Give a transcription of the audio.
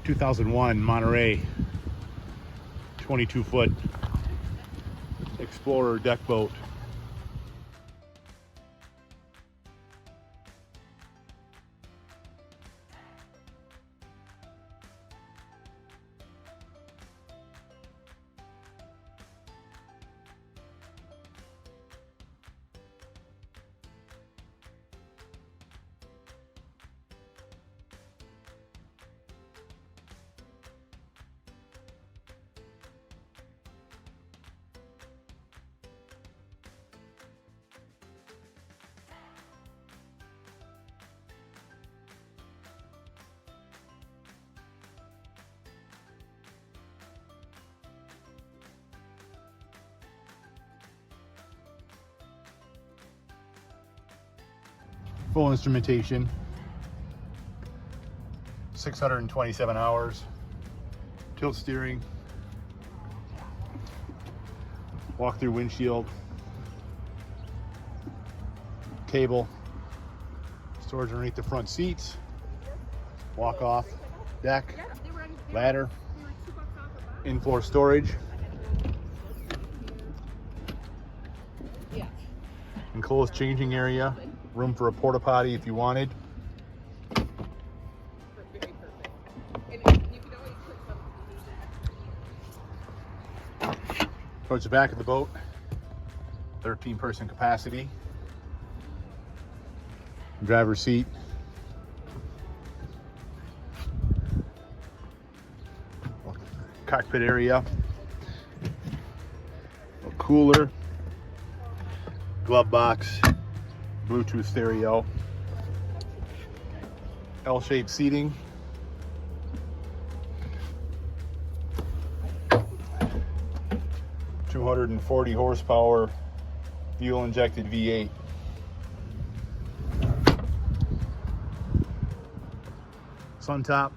2001 Monterey 22-foot Explorer deck boat. Full instrumentation, 627 hours, tilt steering, walk through windshield, table, storage underneath the front seats, walk off deck, ladder, in-floor storage, enclosed changing area, room for a porta potty if you wanted. Towards the back of the boat, 13-person capacity. Driver's seat. Cockpit area. A cooler. Glove box. Bluetooth stereo, L-shaped seating, .240 horsepower fuel injected V8. Sun top.